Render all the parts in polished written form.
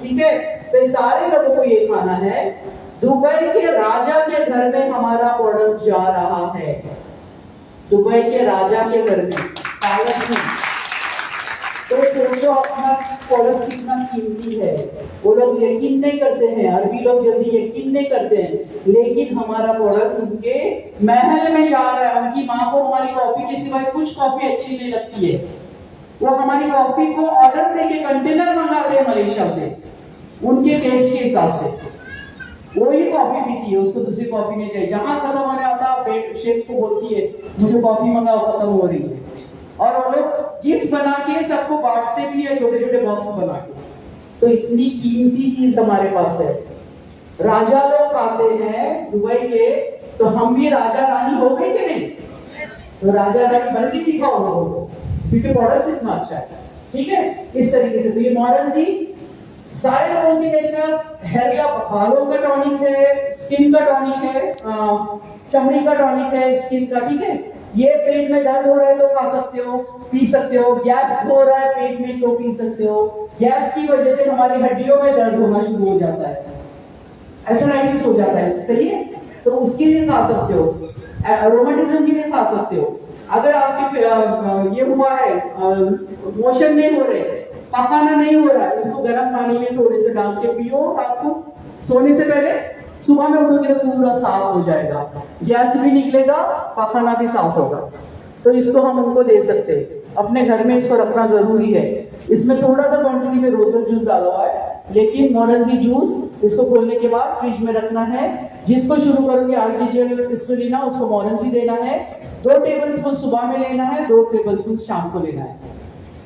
ठीक है। तो सारे लोगों को ये खाना है। दुबई के राजा के घर में हमारा प्रोडक्ट जा रहा है, दुबई के राजा के घर में, पैलेस में। तो सोचो अपना प्रोडक्ट कितना कीमती है। वो लोग यकीन नहीं करते हैं, अरबी लोग जल्दी यकीन नहीं करते हैं, लेकिन हमारा प्रोडक्ट उनके महल में जा रहा है। उनकी माँ को हमारी कॉफी के सिवाय कुछ कॉफी अच्छी नहीं लगती है, वो हमारी कॉफी को ऑर्डर देके कंटेनर मंगाते हैं मलेशिया से, उनके टेस्ट के हिसाब से वही कॉफी पीती है, उसको दूसरी कॉफी नहीं चाहिए। जहां खत्म होने आता शेफ को बोलती है मुझे कॉफी मंगाओ, खत्म हो रही है। और वो लोग गिफ्ट बना के सबको बांटते भी है, छोटे छोटे बॉक्स बना के। तो इतनी कीमती चीज हमारे पास है। राजा लोग आते हैं दुबई के, तो हम भी राजा रानी हो गए कि नहीं? तो राजा रानी बन के दिखाओ लोगों को, क्योंकि प्रोडक्ट इतना अच्छा है। ठीक है, इस तरीके से। तो ये मॉडल जी सारे लोगों के लिए हेयर का, बालों का टॉनिक है, स्किन का टॉनिक है, चमड़ी का टॉनिक है, स्किन का। ठीक है, ये पेट में दर्द हो रहा है तो खा सकते हो, पी सकते हो। गैस हो रहा है पेट में तो पी सकते हो। गैस की वजह से हमारी हड्डियों में दर्द होना शुरू हो जाता है, आर्थराइटिस हो जाता है, सही है, तो उसके लिए खा सकते हो। रोमेटिज्म के लिए खा सकते हो। अगर आपके ये हुआ है, मोशन नहीं हो रहे, पखाना नहीं हो रहा है, इसको गर्म पानी में थोड़े से डाल के पियो रात को सोने से पहले। सुबह में उठोगे तो पूरा साफ हो जाएगा, गैस भी निकलेगा, पखाना भी साफ होगा। तो इसको हम उनको दे सकते हैं, अपने घर में इसको रखना जरूरी है। इसमें थोड़ा सा क्वांटिटी में रोजर जूस डाला हुआ है, लेकिन मोरेंजी जूस इसको खोलने के बाद फ्रिज में रखना है। जिसको शुरू करोगे आर्टिफिशियल स्पिरुलिना, उसको मोरेंजी देना है। 2 टेबलस्पून सुबह में लेना है, 2 टेबलस्पून शाम को लेना है।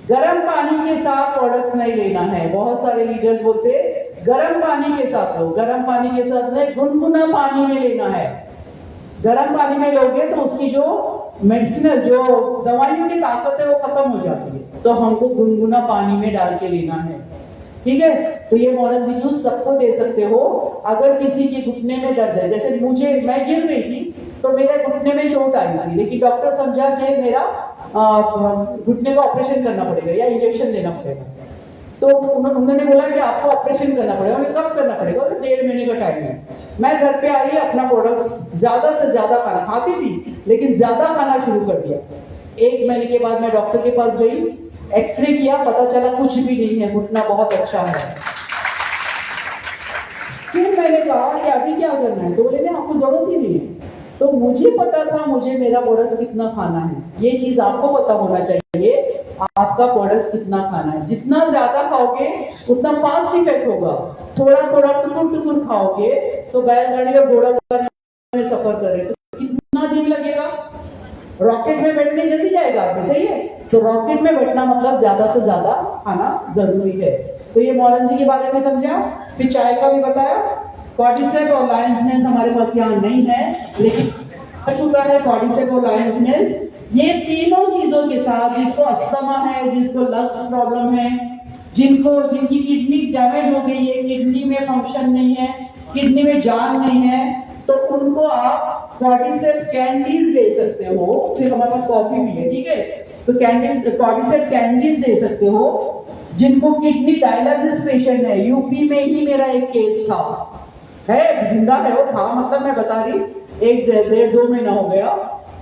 गर्म पानी के साथ प्रोडक्ट्स नहीं लेना है। बहुत सारे लीडर्स बोलते हैं गर्म पानी के साथ लो, गर्म पानी के साथ नहीं, गुनगुना पानी में लेना है। गर्म पानी में लोगे तो उसकी जो मेडिसिनल, जो दवाइयों की ताकत है वो खत्म हो जाती है। तो हमको गुनगुना पानी में डाल के लेना है। ठीक है, तो ये मोरेंजी जूस सबको दे सकते हो। अगर किसी के घुटने में दर्द है, जैसे मैं गिर गई थी तो मेरे घुटने में चोट आई थी, लेकिन डॉक्टर समझा कि मेरा घुटने का ऑपरेशन करना पड़ेगा या इंजेक्शन देना पड़ेगा। तो उन्होंने बोला कि आपको ऑपरेशन करना पड़ेगा। कब करना पड़ेगा? 1.5 महीने का टाइम है। मैं घर पे आई, अपना प्रोडक्ट ज्यादा से ज्यादा खाना खाती थी, लेकिन ज्यादा खाना शुरू कर दिया। 1 महीने के बाद मैं डॉक्टर के पास गई, एक्सरे किया, पता चला कुछ भी नहीं है, घुटना बहुत अच्छा है। फिर मैंने कहा कि अभी क्या करना है? तो बोले नहीं, आपको जरूरत ही नहीं है। तो मुझे पता था मुझे मेरा प्रोडक्ट कितना खाना है। ये चीज आपको पता होना चाहिए, आपका प्रोडक्ट कितना खाना है। जितना ज्यादा खाओगे उतना फास्ट इफेक्ट होगा। थोड़ा थोड़ा टुकुर टुकुर खाओगे तो बैलगाड़ी और घोड़ा में सफर करे तो कितना दिन लगेगा? रॉकेट में बैठने जल्दी जाएगा आपके, सही है। तो रॉकेट में बैठना मतलब ज्यादा से ज्यादा खाना जरूरी है। तो ये मोरेंजी के बारे में समझा, फिर चाय का भी बताया। कॉर्डिसेप और लायंस नेल्स हमारे पास यहाँ नहीं है, लेकिन आ चुका है कॉर्डिसेप और लायंस नेल्स। ये तीनों चीजों के साथ, जिसको अस्थमा है, जिसको लंग्स प्रॉब्लम है, जिनकी किडनी डैमेज हो गई है, किडनी में फंक्शन नहीं है, किडनी में जान नहीं है, तो उनको आप कॉर्डिसेप कैंडीज दे सकते हो। फिर हमारे पास कॉफी भी है, ठीक है। तो कॉर्डिसेप कैंडीज दे सकते हो। जिनको किडनी डायलिसिस पेशेंट है, यूपी में ही मेरा एक केस था, है जिंदा है वो था, मतलब मैं बता रही, 1-1.5-2 महीना हो गया।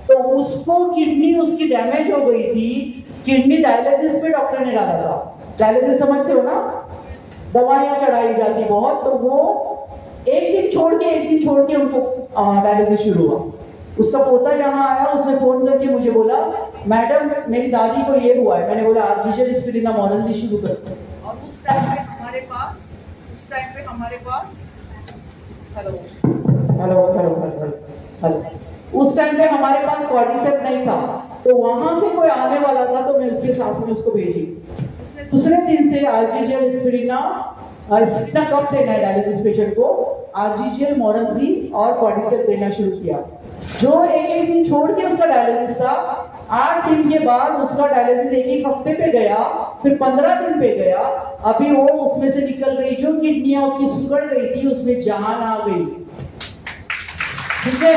तो उसको किडनी उसकी डैमेज हो गई थी, किडनी डायलिसिस पे डॉक्टर ने डाला था। डायलिसिस समझते हो ना, दवाइयां चढ़ाई जाती बहुत। तो वो एक दिन छोड़ के उनको डायलिसिस शुरू हुआ। उसका पोता यहाँ आया, उसने फोन करके मुझे बोला मैडम मेरी दादी को ये हुआ है। मैंने बोला आर्टिफिशियल स्पिरुलिना मोरेंजी शुरू कर। और उस टाइम पे हमारे पास हेलो उस टाइम पे हमारे पास कॉर्डिसेप नहीं था। तो वहां से कोई आने वाला था तो मैं उसके साथ में उसको भेजी। दूसरे दिन से आर्टिफिशियल स्पिरुलिना कब देना है डायलिसिस पेशेंट को, आर्टिफिशियल मोरेंजी और कॉर्डिसेप देना शुरू किया। जो एक दिन छोड़ के उसका डायलिसिस था, 8 दिन के बाद उसका डायलिसिस 1 हफ्ते पे गया, फिर 15 दिन पे गया। अभी वो उसमें से निकल गई, जो किडनियां उसकी सुगड़ गई थी उसमें जान आ गई, ठीक है।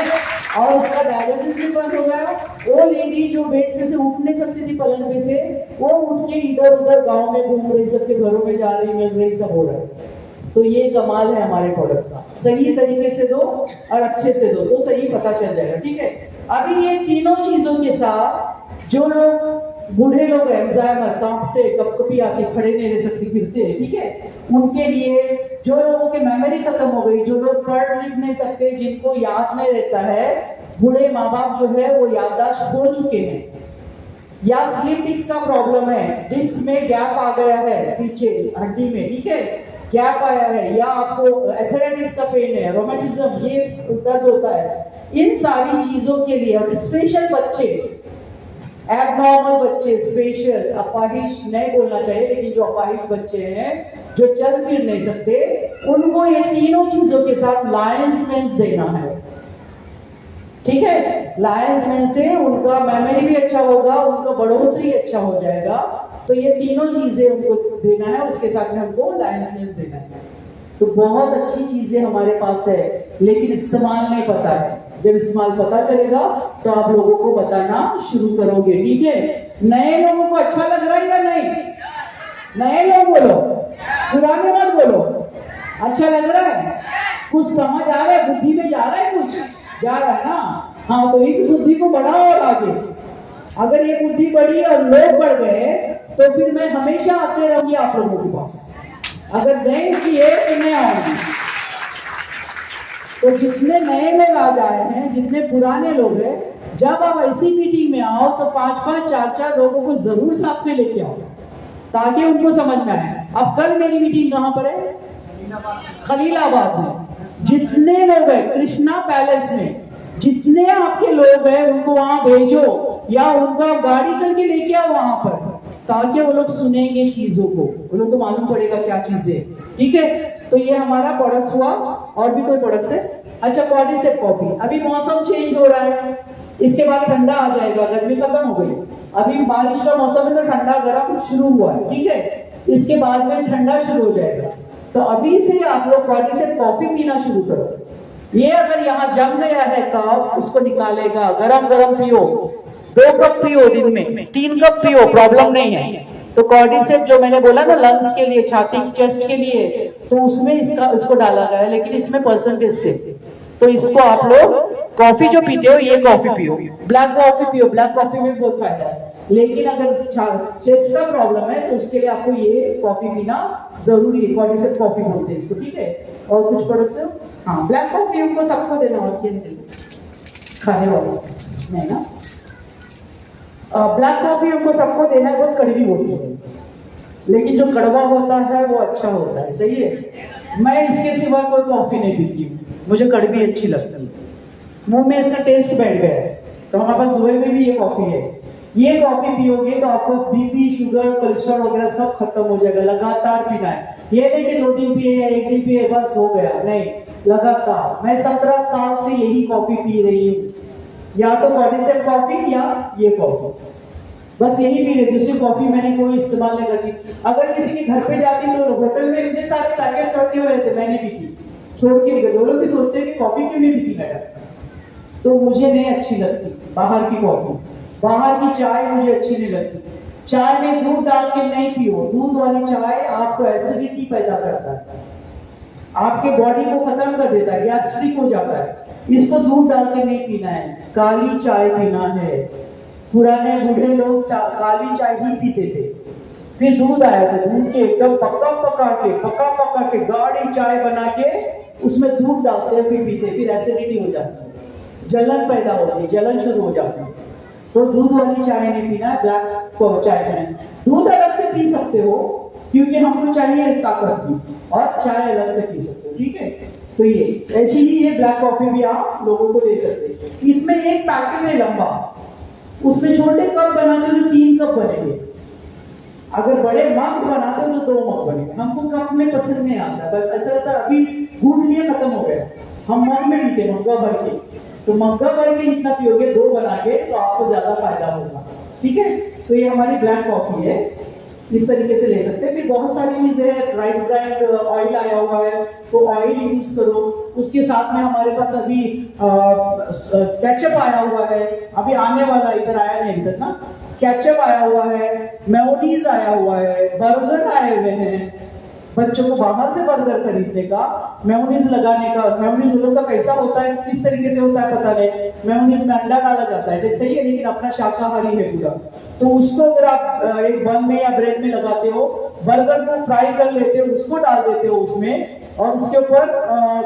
और उसका डायलिसिस भी बंद हो गया। वो लेडी जो बेड पे से उठ नहीं सकती थी, पलंग पे से, वो उठ के इधर उधर गांव में घूम रही, सबके घरों में जा रही, मिल रही, सब हो रहा है। तो ये कमाल है हमारे प्रोडक्ट का। सही तरीके से दो और अच्छे से दो तो सही पता चल जाएगा, ठीक है। अभी ये तीनों चीजों के साथ जो लोग बूढ़े लोग एल्जाइमर, कांपते, कपकपी आके खड़े नहीं रह सकते, फिरते हैं, ठीक है, उनके लिए, जो लोगों की मेमोरी खत्म हो गई, जो लोग पढ़ लिख नहीं सकते, जिनको याद नहीं रहता है, बूढ़े माँ बाप जो है वो याददाश्त खो चुके हैं, या स्लिप डिस्क का प्रॉब्लम है, डिस्क में गैप आ गया है पीछे हड्डी में, ठीक है, गैप आया है, या आपको एथराइटिस का पेन है, रोमेटिज्म, ये दर्द होता है, इन सारी चीजों के लिए। और स्पेशल बच्चे, एबनॉर्मल बच्चे, स्पेशल, अपाहिज नहीं बोलना चाहिए, लेकिन जो अपाहिज बच्चे हैं, जो चल फिर नहीं सकते, उनको ये तीनों चीजों के साथ लायंस मेंस देना है, ठीक है। लायंस मेंस से उनका मेमोरी भी अच्छा होगा, उनका बढ़ोतरी अच्छा हो जाएगा। तो ये तीनों चीजें उनको देना है, उसके साथ में हमको लायंस मेंस देना है। तो बहुत अच्छी चीजें हमारे पास है, लेकिन इस्तेमाल नहीं पता है। जब इस्तेमाल पता चलेगा तो आप लोगों को बताना शुरू करोगे, ठीक है। नए लोगों को अच्छा लग रहा है या नहीं? नए लोग बोलो, पुराने मत बोलो। अच्छा लग रहा है? कुछ समझ आ रहा है, बुद्धि में जा रहा है, कुछ जा रहा है ना? हाँ, तो इस बुद्धि को बढ़ाओ और आगे। अगर ये बुद्धि बढ़ी और लोग बढ़ गए तो फिर मैं हमेशा आते रहूंगी आप लोगों के पास। अगर नहीं किए तो मैं आऊंगी। तो जितने नए लोग आ जाए हैं, जितने पुराने लोग हैं, जब आप ऐसी मीटिंग में आओ तो 5-5, 4-4 लोगों को जरूर साथ में लेके आओ, ताकि उनको समझ में आए। अब कल मेरी मीटिंग कहां पर है? खलीलाबाद में। जितने लोग हैं कृष्णा पैलेस में, जितने आपके लोग हैं उनको वहां भेजो, या उनका गाड़ी करके लेके आओ वहां पर, ताकि वो लोग सुनेंगे चीजों को, वो लोग को मालूम पड़ेगा क्या चीज है, ठीक है। तो ये हमारा प्रोडक्ट्स हुआ। और भी कोई प्रोडक्ट्स है? अच्छा, कॉर्डिसेप कॉफी। अभी मौसम चेंज हो रहा है, इसके बाद ठंडा आ जाएगा, गर्मी खत्म हो गई, अभी बारिश का मौसम है तो ठंडा गर्म शुरू हुआ है, ठीक है। इसके बाद में ठंडा शुरू हो जाएगा, तो अभी से आप लोग कॉर्डिसेप कॉफी पीना शुरू करो। ये अगर यहाँ जम गया है कफ, उसको निकालेगा। गरम गरम पियो, 2 कप पियो दिन में, 3 कप पियो, प्रॉब्लम नहीं है। तो कॉर्डिसेप जो मैंने बोला ना, लंग्स के लिए, छाती चेस्ट के लिए, तो उसमें इसको डाला गया है, लेकिन इसमें परसेंटेज से। तो इसको आप लोग कॉफी जो पीते हो, ये कॉफी पियो, ब्लैक कॉफी पियो, ब्लैक कॉफी में बहुत फायदा है। लेकिन अगर चेस्ट का प्रॉब्लम है तो उसके लिए आपको ये कॉफी पीना जरूरी है। कॉर्डिसेप कॉफी बोलते हैं इसको, ठीक है। और कुछ प्रोडक्ट्स है? हाँ, ब्लैक कॉफी उनको सबको देना, और खाने वाले नहीं ना। ब्लैक कॉफी उनको सबको देना है, बहुत कड़वी होती है, लेकिन जो कड़वा होता है वो अच्छा होता है, सही है। मैं इसके सिवा कोई कॉफी नहीं पीती हूँ, मुझे कड़वी अच्छी लगती है, मुंह में इसका टेस्ट बैठ गया है। तो हमारे पास दुबई में भी ये कॉफी है। ये कॉफी पियोगे तो आपको बीपी, शुगर, कोलेस्ट्रॉल वगैरह सब खत्म हो जाएगा। लगातार पीना है, ये नहीं कि 2 दिन पिए या 1 दिन पिए बस हो गया, नहीं, लगातार। मैं 17 साल से यही कॉफी पी रही हूँ, या तो कॉर्डिसेप कॉफी या ये कॉफी, बस यही पी रही। दूसरी कॉफी मैंने कोई इस्तेमाल नहीं करती। अगर किसी के घर पे जाती तो होटल में इतने सारे पैकेट्स रखे हुए थे, मैंने पीती, छोड़ के गए। लोग भी सोचते कि कॉफी क्यों नहीं पीती मैडम, तो मुझे नहीं अच्छी लगती बाहर की कॉफी। बाहर की चाय मुझे अच्छी नहीं लगती। चाय में दूध डाल के नहीं पियो, दूध वाली चाय आपको एसिडिटी पैदा करता है, आपके बॉडी को खत्म कर देता है, गैस्ट्रिक हो जाता है। इसको दूध डाल के नहीं पीना है, काली चाय पीना है। पुराने बूढ़े लोग काली चाय ही पीते थे, फिर दूध आया था, दूध के एकदम पका पका के गाढ़ी चाय बना के उसमें दूध डालते हैं, फिर पीते, फिर एसिडिटी हो जाती है, जलन पैदा होती है, जलन शुरू हो जाती है। तो दूध वाली चाय नहीं पीना, ब्लैक चाय पीना। दूध अलग से पी सकते हो, क्योंकि हमको चाहिए ताकत की, और चाय अलग से पी सकते हो, ठीक है। तो ये ऐसी ही ये ब्लैक कॉफी भी आप लोगों को दे सकते हैं। इसमें एक पैकेट है लंबा, उसमें छोटे कप बनाते हो तो 3 कप बनेंगे, अगर बड़े मग्स बनाते हो तो 2 मग बनेंगे। हमको कप में पसंद नहीं आता, बस ऐसा लगता है अभी घूट लिए खत्म हो गया, हम मग में पीते, मग्गा भर के। तो मग्गा भर के जितना पियोगे 2 बना के, तो आपको ज्यादा फायदा होगा, ठीक है। तो ये हमारी ब्लैक कॉफी है। इस तरीके से ले सकते हैं। फिर बहुत सारी चीजें हैं, राइस ब्रांड ऑयल आया हुआ है तो ऑयल यूज करो। उसके साथ में हमारे पास अभी केचप आया हुआ है, अभी आने वाला, इधर आया नहीं इधर ना, केचप आया हुआ है, मेयोनीज आया हुआ है, बर्गर आए हुए हैं। बच्चों को बाहर से बर्गर खरीदने का, मेयोनीज लगाने का, मेयोनीज उन लोग का कैसा होता है, किस तरीके से होता है पता नहीं, मेयोनीज में अंडा डाला जाता है, सही है, लेकिन अपना शाकाहारी है पूरा, तो उसको अगर आप एक बन में या ब्रेड में लगाते हो, बर्गर को फ्राई कर लेते हो, उसको डाल देते हो उसमें, और उसके ऊपर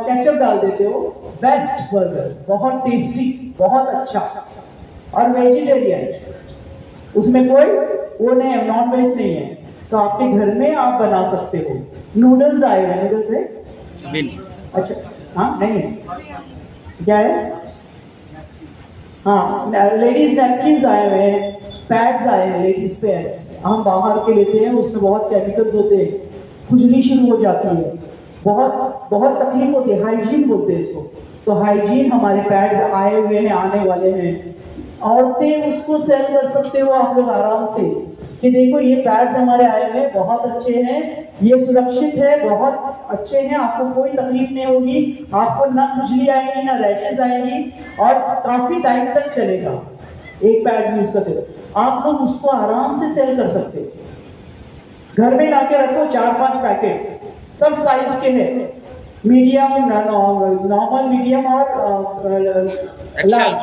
केचप डाल देते हो, बेस्ट बर्गर, बहुत टेस्टी, बहुत अच्छा, और वेजिटेरियन, उसमें कोई वो नहीं है, नॉन वेज नहीं है, तो आपके घर में आप बना सकते हो। नूडल्स आए हैं, नूडल्स है, अच्छा, हाँ नहीं है, क्या है, हाँ लेडीज नैपकिन्स आए हुए हैं, पैड्स आए हैं, लेडीज पैड्स हम बाहर के लेते हैं, उसमें बहुत केमिकल्स होते हैं, खुजली शुरू हो जाती है, बहुत बहुत तकलीफ होती है, हाइजीन बोलते हैं इसको, तो हाइजीन हमारे पैड्स आए हुए हैं, आने वाले हैं, औरतें उसको सेल कर सकते हो आप लोग आराम से कि देखो ये पैड्स हमारे आए हुए बहुत अच्छे हैं, ये सुरक्षित है, बहुत अच्छे हैं, आपको कोई तकलीफ नहीं होगी, आपको ना खुजली आएगी ना रैशेज आएंगी, और काफी टाइम तक चलेगा एक पैड यूज करते हो। आप लोग उसको आराम से सेल कर सकते हो, घर में लाके रखो 4-5 पैकेट्स, सब साइज के हैं, मीडियम, नॉर्मल, मीडियम और लार्ज,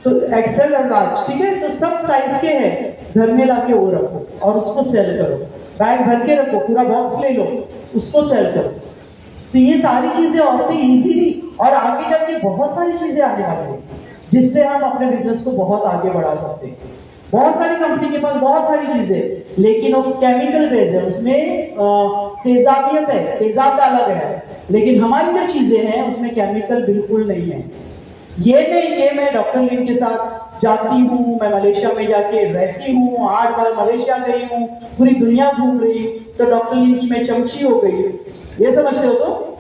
तो एक्सेल और लार्ज, ठीक है, तो सब साइज के हैं, घर में लाके वो रखो और उसको सेल करो, बैग भर के रखो, पूरा बॉक्स ले लो, उसको सेल करो। तो ये सारी चीजें औरतें इजीली, और आगे जाके बहुत सारी चीजें आने वाली है जिससे हम अपने बिजनेस को बहुत आगे बढ़ा सकते हैं। बहुत सारी कंपनी के पास बहुत सारी चीजें, लेकिन वो केमिकल बेस्ड है, उसमें तेजाबियत है, तेजाब डाला गया है, लेकिन हमारी जो चीजें हैं उसमें केमिकल बिल्कुल नहीं है। ये नहीं कि मैं डॉक्टर लिन के साथ जाती हूँ, मैं मलेशिया में जाके रहती हूँ, 8 बार मलेशिया गई हूँ, पूरी दुनिया घूम रही हूँ, तो डॉक्टर लिन की मैं चमची हो गई हूँ, ये समझते हो? तो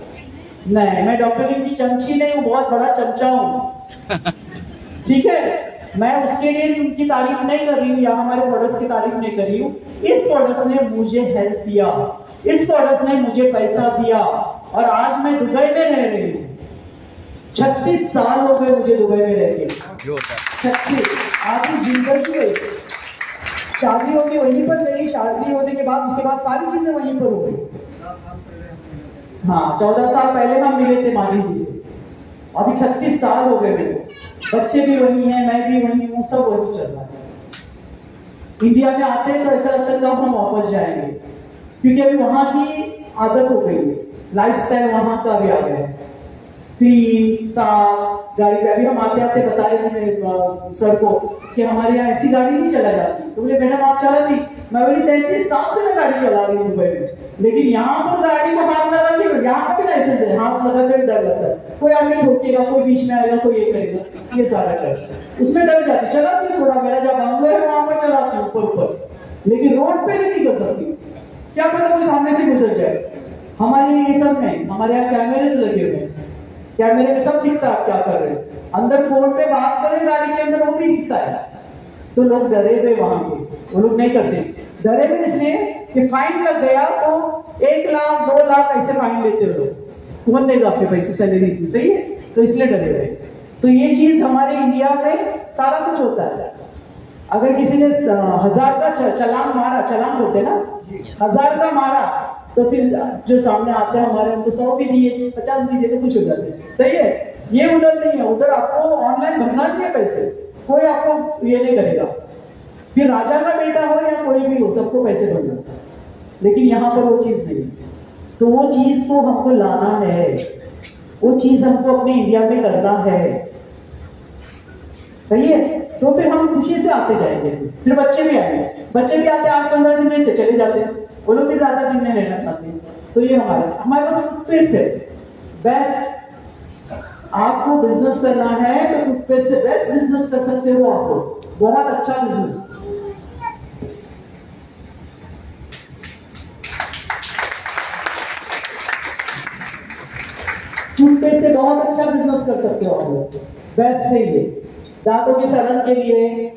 नहीं, मैं डॉक्टर लिन की चमची नहीं हूँ, बहुत बड़ा चमचा हूँ, ठीक है, मैं उसके लिए उनकी तारीफ नहीं कर रही हूँ या हमारे प्रोडक्ट्स की तारीफ नहीं कर रही हूँ। इस प्रोडक्ट्स ने मुझे हेल्प किया, इस प्रोडक्ट ने मुझे पैसा दिया, और आज मैं दुबई में रह रही हूँ। 36 साल हो गए मुझे दुबई में रहते, 36, आधी जिंदगी गई, शादी होगी वहीं पर रही, शादी होने के बाद उसके बाद सारी चीजें वहीं पर हो गई। हाँ, 14 साल पहले हम मिले थे मानी जी से, अभी 36 साल हो गए मेरे, बच्चे भी वही हैं, मैं भी वही हूँ, सब वही चल रहा है। इंडिया में आते हैं तो ऐसा लगता है कब हम वापस जाएंगे, क्योंकि अभी वहां की आदत हो गई है, लाइफस्टाइल वहां का भी आ गया है, क्लीन साफ गाड़ी पे। अभी हम आते आते बताए थे सर को कि हमारे यहाँ ऐसी गाड़ी नहीं चला जाती, तो बोले मैडम आप चला दी, मैं बोली 33 साल से मैं गाड़ी चला रही हूँ दुबई में, लेकिन यहाँ पर गाड़ी को हाथ लगा के, यहाँ पर भी लाइसेंस है, हाथ लगा कर डर लगता है, कोई आगे ठोकेगा, कोई बीच में आएगा, कोई ये करेगा, ये सारा कर, उसमें डर जाती, चलाती हूँ थोड़ा, मेरा जब बंगलो है वहां पर चलाती हूँ ऊपर, लेकिन रोड पे नहीं कर सकती, क्या पता कोई सामने से गुजर जाए। हमारे ये सब में, हमारे यहाँ कैमरे लगे हुए हैं, कैमरे में सब दिखता है आप क्या कर रहे हैं, अंदर फोन पे बात करें गाड़ी के अंदर वो भी दिखता है, तो लोग डरे हुए वहां के, वो लोग नहीं करते, डरे हुए इसलिए कि फाइन लग गया तो 1 लाख 2 लाख ऐसे फाइन लेते हो लोग, कौन देगा आपके पैसे, सैलरी इतनी, सही है, तो इसलिए डरे हुए। तो ये चीज हमारे इंडिया में सारा कुछ होता है, अगर किसी ने 1000 का चालान मारा, चालान बोलते ना, 1000 का मारा, तो फिर जो सामने आते हैं हमारे, उनको 100 भी दिए, 50 भी दिए, तो कुछ हो जाते हैं, सही है। ये उधर नहीं है, उधर आपको ऑनलाइन भरना चाहिए पैसे, कोई आपको ये नहीं करेगा, फिर राजा का बेटा हो या कोई भी हो, सबको पैसे भरना, लेकिन यहाँ पर वो चीज नहीं, तो वो चीज को हमको लाना है, वो चीज हमको अपने इंडिया में करना है, सही है। तो फिर हम खुशी से आते जाएंगे, फिर बच्चे भी आएंगे, बच्चे भी आते 8-15 दिन रहते चले जाते हैं, वो लोग भी ज्यादा दिन में रहना चाहते हैं। तो ये हमारे पास टूथपेस्ट है बेस्ट, आपको बिजनेस करना है तो टूथपेस्ट से बेस्ट बिजनेस कर सकते हो, आपको बहुत अच्छा बिजनेस। टूथपेस्ट से बहुत अच्छा बिजनेस कर सकते हो आप लोग, बेस्ट है ये, दांतों की सड़न के लिए,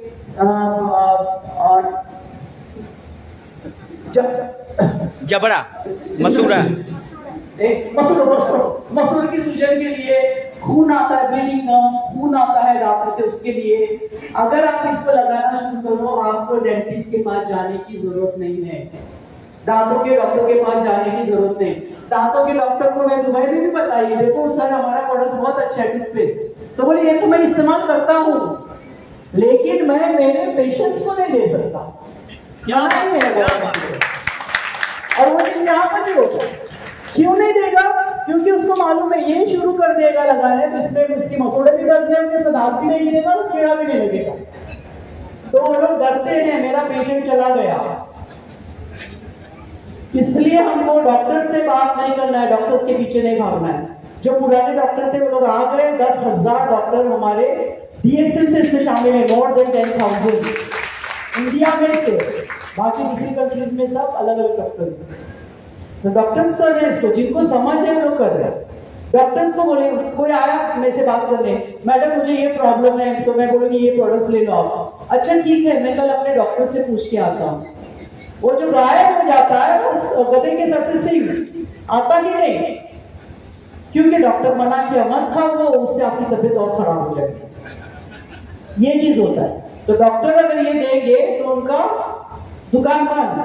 जबड़ा, मसूड़ा, मसूर की सूजन के लिए खून आता है, ब्लीडिंग गम, खून आता है दांतों से, उसके लिए अगर आप इसको लगाना शुरू करो, आपको डेंटिस्ट के पास जाने की जरूरत नहीं है, दांतों के डॉक्टर के पास जाने की जरूरत नहीं। दांतों के डॉक्टर को मैं दुबई में भी बताई, देखो सर हमारा प्रोडक्ट बहुत अच्छा है टूथपेस्ट, तो बोले ये तो मैं इस्तेमाल करता हूँ लेकिन मैं मेरे पेशेंट्स को नहीं दे सकता, यहाँ नहीं है। और वो चीज यहाँ पर नहीं होता, क्यों नहीं देगा? क्योंकि उसको मालूम है ये शुरू कर देगा लगाने तो इसमें उसकी मकोड़े भी डर जाएंगे, उसका दांत भी नहीं गिरेगा और कीड़ा भी नहीं लगेगा, तो वो लोग डरते हैं मेरा पेशेंट चला गया। इसलिए हमको डॉक्टर से बात नहीं करना है, डॉक्टर्स के पीछे नहीं भागना है। जो पुराने डॉक्टर थे वो लोग आ गए, 10,000 डॉक्टर हमारे DXL से इसमें शामिल है, मोर देन 10,000 इंडिया में से, बाकी दूसरी कंट्रीज में सब अलग अलग डॉक्टर। तो डॉक्टर्स कर रहे हैं इसको, जिनको समझ है वो कर रहे हैं। डॉक्टर्स को बोले, कोई आया मेरे से बात करने, मैडम मुझे ये प्रॉब्लम है, तो मैं बोलूंगी ये प्रोडक्ट्स ले लो आप। अच्छा ठीक है, मैं कल अपने डॉक्टर से पूछ के आता हूँ। वो जो गायब हो जाता है वो गधे के सर से सिंह आता ही नहीं, क्योंकि डॉक्टर मना किया मत खाओ, वो उससे आपकी तबीयत और खराब हो जाएगी। ये चीज होता है। तो डॉक्टर अगर ये देंगे तो उनका दुकान बंद,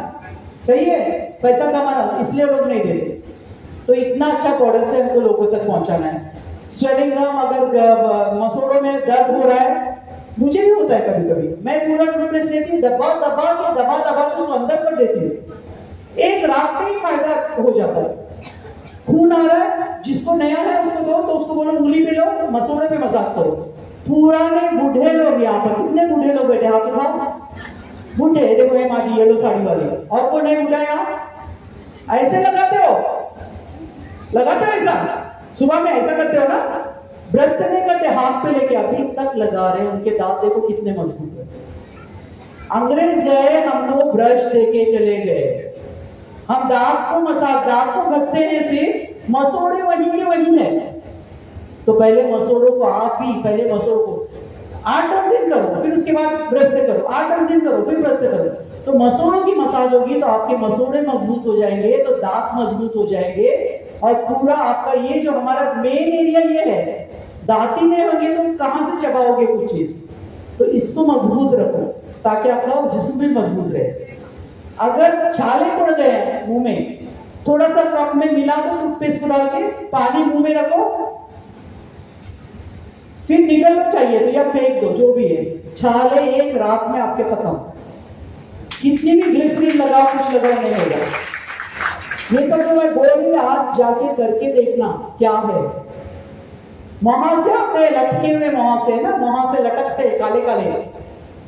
सही है, पैसा कमाना, इसलिए लोग नहीं देते। तो इतना अच्छा प्रोडक्ट है, हमको लोगों तक पहुंचाना है। स्वेलिंग गम, अगर मसूड़ों में दर्द हो रहा है, मुझे भी होता है कभी कभी, मैं पूरा टूथपेस्ट लेती हूँ, दबा दबा के उसको अंदर कर देती हूँ, एक रात में ही फायदा हो जाता है। खून आ रहा है, जिसको नया है उसको दो, तो उसको बोलो उंगली पे लो, मसूड़े पे मसाज करो। पुराने बूढ़े लोग यहाँ पर, कितने बूढ़े लोग बैठे, हाथ उठाओ, बूढ़े, देखो ये माँ जी येलो साड़ी वाली, और को नहीं उठाया, ऐसे लगाते हो ऐसा, सुबह में ऐसा करते हो ना, ब्रश से नहीं करते, हाथ पे लेके अभी तक लगा रहे हैं। उनके दांत देखो कितने मजबूत है। अंग्रेज गए, हम लोग ब्रश देके चले गए, हम दांत को घसते हैं सिर्फ, मसूड़े वहीं के वहीं है। तो पहले मसूड़ों को आप ही, पहले मसूड़ों को 8-10 दिन करो, फिर उसके बाद ब्रश से करो, 8-10 दिन करो, फिर ब्रश से करो, तो मसूड़ों की मसाज होगी, तो आपके मसूड़े मजबूत हो जाएंगे, तो दांत मजबूत हो जाएंगे, और पूरा आपका ये जो हमारा मेन एरिया ये है, दांत ही नहीं होंगे तो कहां से चबाओगे कुछ चीज। तो इसको मजबूत रखो ताकि आपका जिस्म भी मजबूत रहे। अगर छाले पड़ गए मुंह में, थोड़ा सा कप में मिला दो टूथपेस्ट को डाल के, पानी मुंह में रखो, फिर निगलना चाहिए तो या फेंक दो, जो भी है। छाले एक रात में आपके खत्म, कितनी भी ग्लिसरीन लगाओ, कुछ लगाओ नहीं होगा। ये सब जो मैं बोल रही हूँ, आज जाके करके देखना क्या है। वहां से आपने लटके हुए, वहां से ना, वहां से लटकते काले काले,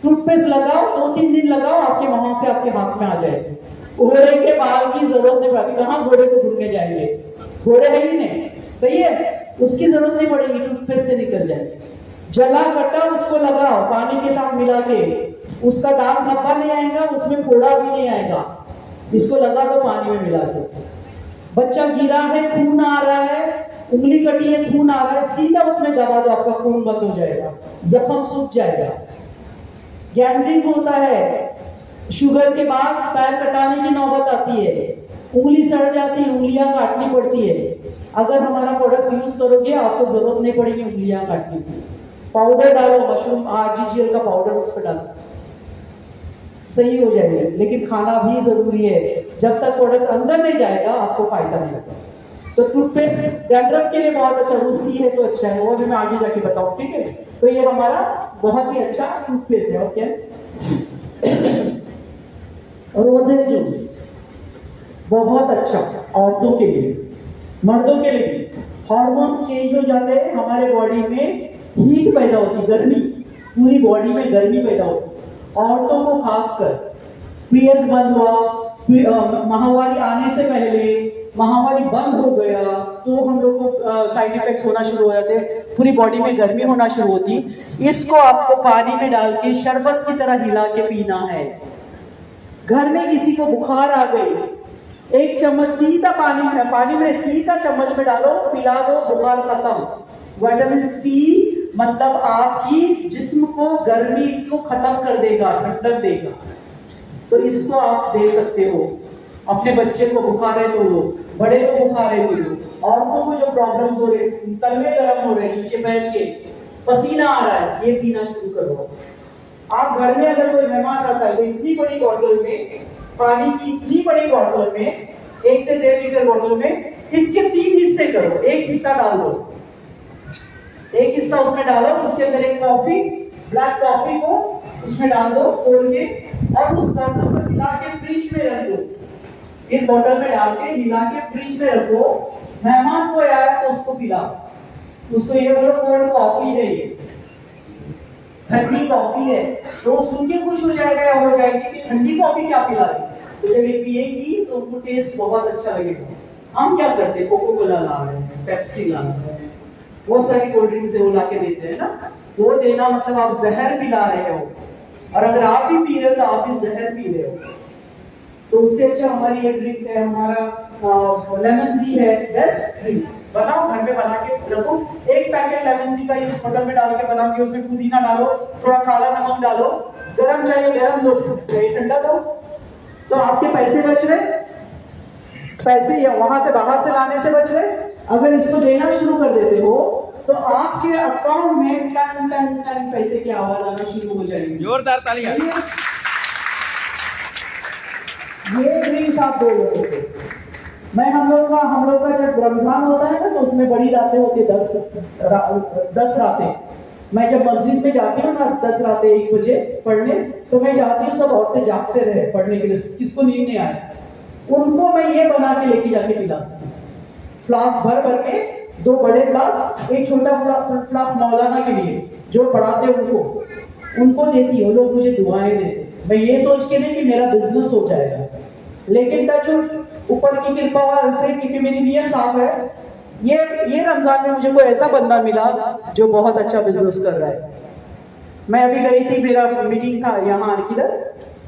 टूथपेस्ट लगाओ, 2-3 दिन लगाओ, आपके वहां से आपके हाथ में आ जाए। घोड़े के बाल की जरूरत नहीं पड़ती, कहां घोड़े को ढूंढने जाएंगे, घोड़े है ही नहीं, सही है, उसकी जरूरत नहीं पड़ेगी, टूथपेस्ट से निकल जाएंगे। जला कटा उसको लगाओ पानी के साथ मिला के, उसका दाग धब्बा नहीं आएगा, उसमें फोड़ा भी नहीं आएगा, इसको लगा दो पानी में मिला के। बच्चा गिरा है, खून आ रहा है, उंगली कटी है, खून आ रहा है, सीधा उसमें दबा दो, आपका खून बंद हो जाएगा, जख्म सूख जाएगा। गैंग्रीन होता है, शुगर के बाद पैर कटाने की नौबत आती है, उंगली सड़ जाती है, उंगलियां काटनी पड़ती है। अगर हमारा प्रोडक्ट यूज करोगे, आपको जरूरत नहीं पड़ेगी उंगलियां काटने की। पाउडर डालो, मशरूम RGGL का पाउडर उस पर डालो, सही हो जाएगा। लेकिन खाना भी जरूरी है, जब तक प्रोडक्ट अंदर नहीं जाएगा आपको फायदा नहीं होगा। तो टूथपेस्ट डैंड्रफ के लिए बहुत अच्छा, रूसी है तो अच्छा है, वो भी मैं आगे जाके बताऊं, ठीक है। तो ये हमारा बहुत ही अच्छा टूथपेस्ट है। ओके, रोजेन जूस बहुत अच्छा औरतों के लिए, मर्दों के लिए। हार्मोन्स चेंज हो जाते हैं, हमारे बॉडी में हीट पैदा होती, गर्मी, पूरी बॉडी में गर्मी पैदा होती। औरतों को खासकर पीरियड्स बंद हुआ, माहवारी आने से पहले माहवारी बंद हो गया, तो हम लोग को साइड इफेक्ट्स होना शुरू हो जाते, पूरी बॉडी में गर्मी होना शुरू होती। इसको आपको पानी में डाल के शरबत की तरह हिला के पीना है। घर में किसी को बुखार आ गई, 1 चम्मच सीधा पानी में सीधा चम्मच में डालो, पिला दो, बुखार खत्म। विटामिन C मतलब आपकी जिस्म को, गर्मी को खत्म कर देगा, ठंडक देगा। तो इसको आप दे सकते हो। अपने बच्चे को बुखार है तो लो, बड़े को बुखार है तो लो, औरतों को जो प्रॉब्लम्स हो रहे, तलवे गर्म हो रहे हैं नीचे बैठ के, पसीना आ रहा है, ये पीना शुरू करो। आप घर में अगर कोई मेहमान आता है तो इतनी बड़ी बॉटल में पानी की, इतनी बड़ी बॉटल में 1 से 1.5 लीटर बॉटल में इसके 3 हिस्से करो, एक हिस्सा डाल दो, एक हिस्सा उसमें डालो, उसके अंदर एक कॉफी, ब्लैक कॉफी को उसमें डाल दो खोल के, और उस बॉटल को मिला के फ्रिज में रख दो। इस बॉटल में डाल के मिला के फ्रिज में रखो, मेहमान को आया तो उसको पिलाओ, उसको ये बोलो कोल्ड कॉफी है, ये ठंडी कॉफी है, तो सुन के खुश हो जाएगा या हो जाएगी कि ठंडी कॉफी क्या पिला रही, तो जब ये पिएगी तो उनको टेस्ट बहुत अच्छा लगेगा। हम क्या करते हैं, कोको कोला ला रहे हैं, पेप्सी ला रहे हैं, बहुत सारी कोल्ड ड्रिंक्स है वो ला के देते हैं ना, वो देना मतलब आप जहर पिला रहे हो, और अगर आप भी पी रहे हो तो आप भी जहर पी रहे हो। तो उससे अच्छा हमारी ये ड्रिंक है, हमारा लेमन सी है, बेस्ट ड्रिंक। बनाओ, घर में बना के रखो, एक पैकेट लेमन सी का इस बोतल में डाल के बना के उसमें पुदीना डालो, थोड़ा काला नमक डालो, गरम चाहिए गरम दो, ठंडा दो, तो आपके पैसे बच रहे, पैसे वहां से बाहर से लाने से बच रहे। अगर इसको देना शुरू कर देते हो तो आपके अकाउंट में टन टन टन पैसे की आवाज आना शुरू हो जाएगी। जोरदार तालियां। ये ड्रिंक्स आप दो लोगों को, मैं हम लोग का जब रमजान होता है ना तो उसमें बड़ी रातें होती है, 10 रातें। मैं जब मस्जिद में जाती हूँ ना 10 रातें 1 बजे पढ़ने, तो मैं जाती हूँ, सब औरतें जागते रहे पढ़ने के लिए, किसको नींद नहीं आए, उनको मैं ये बना के लेके जाके पिलाती हूँ, फ्लास्क भर भर के, 2 बड़े फ्लास्क, एक छोटा फ्लास्क मौलाना के लिए जो पढ़ाते उनको देती है, लोग मुझे दुआएं देते, मैं ये सोच के नहीं कि मेरा बिजनेस हो जाएगा, लेकिन टच ऊपर की कृपा से, क्योंकि मेरी नीयत साफ है। ये रमजान में मुझे कोई ऐसा बंदा मिला जो बहुत अच्छा बिजनेस कर रहा है। मैं अभी गई थी, मेरा मीटिंग था यहाँ किधर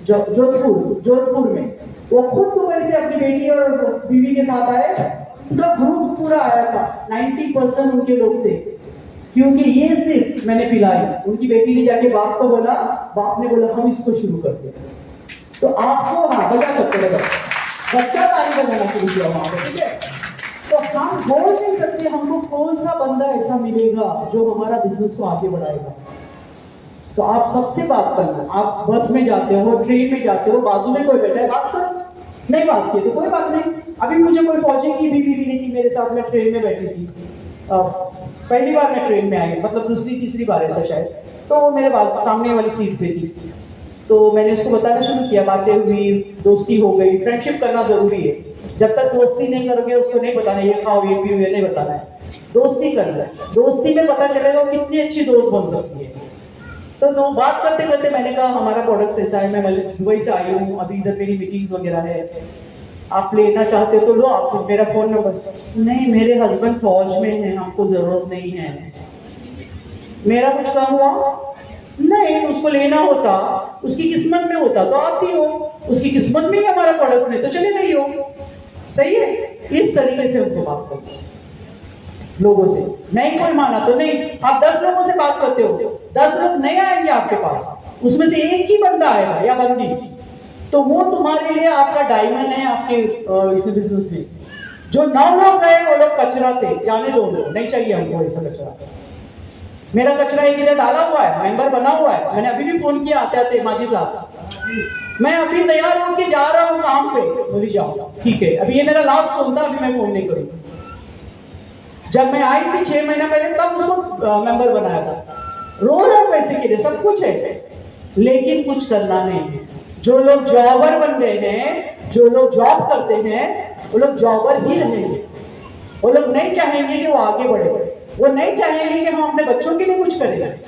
जोधपुर में, वो खुद तो वैसे अपनी बेटी और बीवी के साथ आए, उनका ग्रुप पूरा आया था, 90% उनके लोग थे, क्योंकि ये सिर्फ मैंने पिलाई। उनकी बेटी ने जाके बाप को बोला, बाप ने बोला हम इसको शुरू करते हैं। तो आपको हाँ बजा सकते हैं, बच्चा ताली बजाना शुरू किया वहां पर, ठीक है। तो हम बोल नहीं सकते हमको कौन सा बंदा ऐसा मिलेगा जो हमारा बिजनेस को आगे बढ़ाएगा। तो आप सबसे बात करना, आप बस में जाते हो, ट्रेन में जाते हो, बाजू में कोई बैठा है, बात करो, नहीं बात की तो कोई बात नहीं। अभी मुझे कोई फौजी की बीवी मिली थी मेरे साथ, में ट्रेन में बैठी थी, पहली बार मैं ट्रेन में आई, मतलब दूसरी तीसरी बार ऐसा शायद, तो वो मेरे सामने वाली सीट पे थी, तो मैंने उसको बताना शुरू किया, बातें हुई, दोस्ती हो गई। फ्रेंडशिप करना जरूरी है, जब तक दोस्ती नहीं करोगे उसको नहीं बताना ये खाओ ये पियो, ये नहीं बताना है, दोस्ती करना है, दोस्ती में पता चलेगा कितनी अच्छी दोस्त बन सकती है। तो बात करते करते मैंने कहा हमारा प्रोडक्ट ऐसा है, मैं दुबई से आई हूँ, अभी इधर मेरी मीटिंग्स वगैरह है, आप लेना चाहते हो तो लो, आपको मेरा फोन नंबर। नहीं मेरे हस्बैंड फौज में हैं, हमको जरूरत नहीं है। मेरा कुछ काम हुआ नहीं, उसको लेना होता, उसकी किस्मत में होता तो आती हो, उसकी किस्मत में ही हमारा प्रोडक्ट नहीं तो चले गई हो, सही है। इस तरीके से उनको बात करते लोगों से, नहीं कोई माना तो नहीं। आप 10 लोगों से बात करते हो, 10 लोग नहीं आएंगे आपके पास, उसमें से एक ही बंदा आएगा या बंदी, तो वो तुम्हारे लिए आपका डायमंड है आपके इस बिजनेस में। जो 9 लोग गए वो लोग कचरा थे, जाने दो, नहीं चाहिए हमको ऐसा कचरा। मेरा कचरा एक इधर डाला हुआ है, मेंबर बना हुआ है, मैंने अभी भी फोन किया आते आते माजी साहब, मैं अभी तैयार होकर जा रहा हूँ काम पे, बोली जाओ ठीक है। अभी ये मेरा लास्ट फोन था, अभी मैं फोन नहीं करूंगा। जब मैं आई थी 6 महीना पहले तब उसको मेंबर बनाया था, रो रहा हूं पैसे के लिए, सब कुछ है लेकिन कुछ करना नहीं है। जो लोग जॉबर बन गए हैं, जो लोग जॉब करते हैं, वो लोग जॉबर ही रहेंगे। वो लोग नहीं चाहेंगे कि वो आगे बढ़े, वो नहीं चाहेंगे कि हम अपने बच्चों के लिए कुछ करें।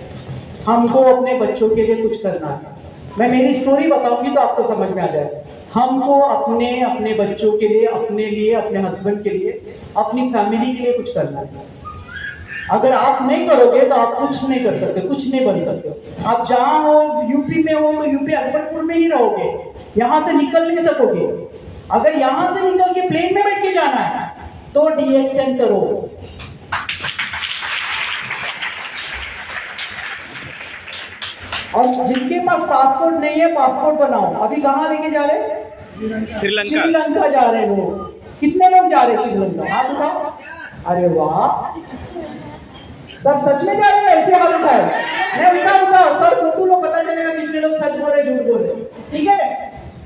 हमको अपने बच्चों के लिए कुछ करना है। मैं मेरी स्टोरी बताऊंगी तो आपको समझ में आ जाएगा। हमको अपने बच्चों के लिए, अपने लिए, अपने हस्बैंड के लिए, अपनी फैमिली के लिए कुछ करना है। अगर आप नहीं करोगे तो आप कुछ नहीं कर सकते, कुछ नहीं बन सकते। आप जहां हो, यूपी में हो तो यूपी अकबरपुर में ही रहोगे, यहां से निकल नहीं सकोगे। अगर यहां से निकल के प्लेन में बैठ के जाना है तो डीएक्सएन करो। और जिनके पास पासपोर्ट नहीं है, पासपोर्ट बनाओ। अभी कहां लेके जा रहे हैं? श्रीलंका श्रीलंका जा रहे हैं लोग। कितने लोग जा रहे हैं श्रीलंका? हाथ उठाओ। अरे वाह, सब सच में जा रहे हैं? ऐसे हाथ उठाए, नहीं उठाओ सर, फोटो लो, पता चलेगा कितने लोग सच बोल रहे झूठ बोल रहे। ठीक है,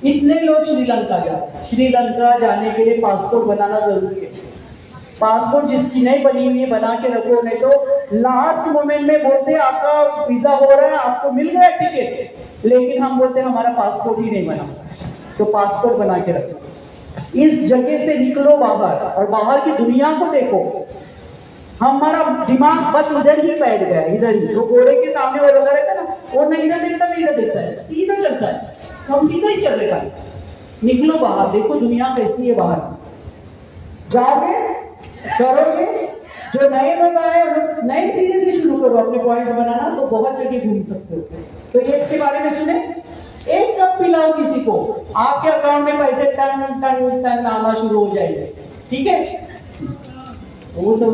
इतने लोग श्रीलंका जा रहे हैं। श्रीलंका जाने के लिए पासपोर्ट बनाना जरूरी है। पासपोर्ट जिसकी नहीं बनी हुई है बना के रखो, नहीं तो लास्ट मोमेंट में बोलते हैं आपका वीजा हो रहा है, आपको मिल गया टिकट, लेकिन हम बोलते हैं हमारा पासपोर्ट ही नहीं बना। तो पासपोर्ट बना के रखो। इस जगह से निकलो बाहर और बाहर की दुनिया को देखो। हमारा दिमाग बस इधर ही बैठ गया, इधर ही। जो घोड़े के सामने वो लगा रहता है ना, वो नहीं इधर देखता नहीं इधर देखता है, सीधा चलता है। हम सीधा ही चल रहे हैं। निकलो बाहर, देखो दुनिया कैसी है बाहर। जाओगे, करोगे, जो नए लोग आए नए सीधे से शुरू करो अपने पॉइंट्स बनाना, तो बहुत जगह घूम सकते हो। तो ये इसके बारे में सुने, एक कप पिलाओ किसी को, आपके अकाउंट में पैसे टन टन टन आना शुरू हो जाएंगे। ठीक है, वो सब